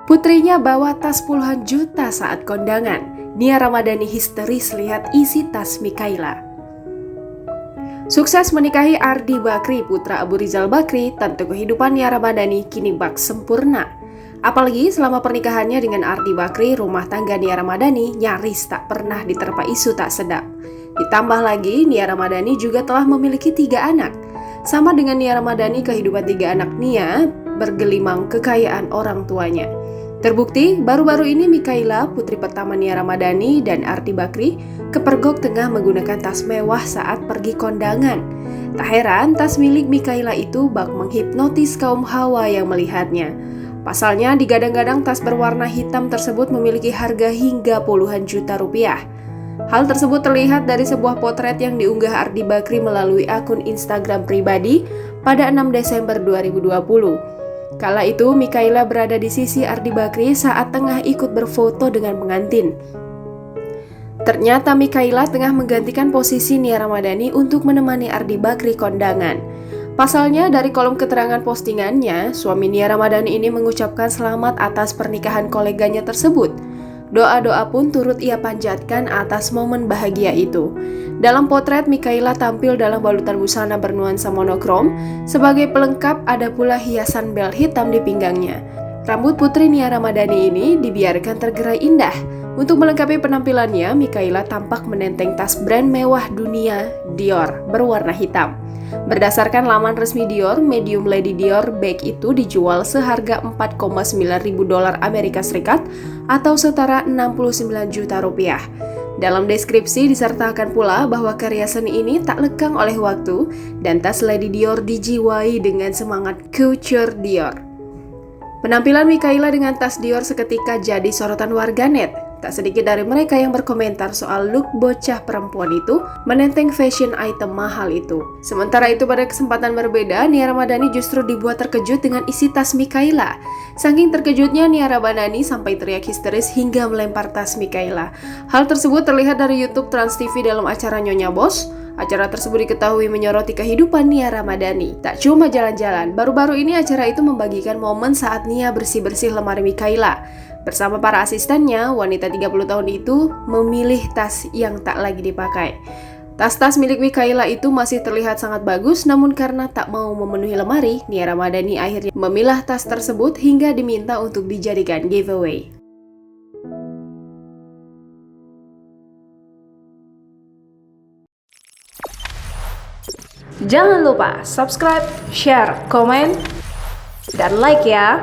Putrinya bawa tas puluhan juta saat kondangan. Nia Ramadhani histeris lihat isi tas Mikaela. Sukses menikahi Ardi Bakri, putra Abu Rizal Bakri, tentu kehidupan Nia Ramadhani kini bak sempurna. Apalagi selama pernikahannya dengan Ardi Bakri, rumah tangga Nia Ramadhani nyaris tak pernah diterpa isu tak sedap. Ditambah lagi, Nia Ramadhani juga telah memiliki 3 anak. Sama dengan Nia Ramadhani, kehidupan 3 anak Nia bergelimang kekayaan orang tuanya. Terbukti, baru-baru ini Mikaela, putri pertama Nia Ramadhani dan Ardi Bakri, kepergok tengah menggunakan tas mewah saat pergi kondangan. Tak heran, tas milik Mikaela itu bak menghipnotis kaum hawa yang melihatnya. Pasalnya, digadang-gadang tas berwarna hitam tersebut memiliki harga hingga puluhan juta rupiah. Hal tersebut terlihat dari sebuah potret yang diunggah Ardi Bakri melalui akun Instagram pribadi pada 6 Desember 2020. Kala itu, Mikaela berada di sisi Ardi Bakri saat tengah ikut berfoto dengan pengantin. Ternyata Mikaela tengah menggantikan posisi Nia Ramadhani untuk menemani Ardi Bakri kondangan. Pasalnya, dari kolom keterangan postingannya, suami Nia Ramadhani ini mengucapkan selamat atas pernikahan koleganya tersebut. Doa-doa pun turut ia panjatkan atas momen bahagia itu. Dalam potret, Mikaela tampil dalam balutan busana bernuansa monokrom. Sebagai pelengkap, ada pula hiasan bel hitam di pinggangnya. Rambut putri Nia Ramadhani ini dibiarkan tergerai indah. Untuk melengkapi penampilannya, Mikaela tampak menenteng tas brand mewah dunia Dior berwarna hitam. Berdasarkan laman resmi Dior, medium Lady Dior bag itu dijual seharga 4,9 ribu dolar Amerika Serikat atau setara 69 juta rupiah. Dalam deskripsi disertakan pula bahwa karya seni ini tak lekang oleh waktu dan tas Lady Dior dijiwai dengan semangat couture Dior. Penampilan Mikaela dengan tas Dior seketika jadi sorotan warganet. Tak sedikit dari mereka yang berkomentar soal look bocah perempuan itu menenteng fashion item mahal itu. Sementara itu, pada kesempatan berbeda, Nia Ramadhani justru dibuat terkejut dengan isi tas Mikaela. Saking terkejutnya, Nia Ramadhani sampai teriak histeris hingga melempar tas Mikaela. Hal tersebut terlihat dari YouTube Trans TV dalam acara Nyonya Bos. Acara tersebut diketahui menyoroti kehidupan Nia Ramadhani. Tak cuma jalan-jalan, baru-baru ini acara itu membagikan momen saat Nia bersih-bersih lemari Mikaela. Bersama para asistennya, wanita 30 tahun itu memilih tas yang tak lagi dipakai. Tas-tas milik Mikaela itu masih terlihat sangat bagus, namun karena tak mau memenuhi lemari, Nia Ramadhani akhirnya memilah tas tersebut hingga diminta untuk dijadikan giveaway. Jangan lupa subscribe, share, komen, dan like ya!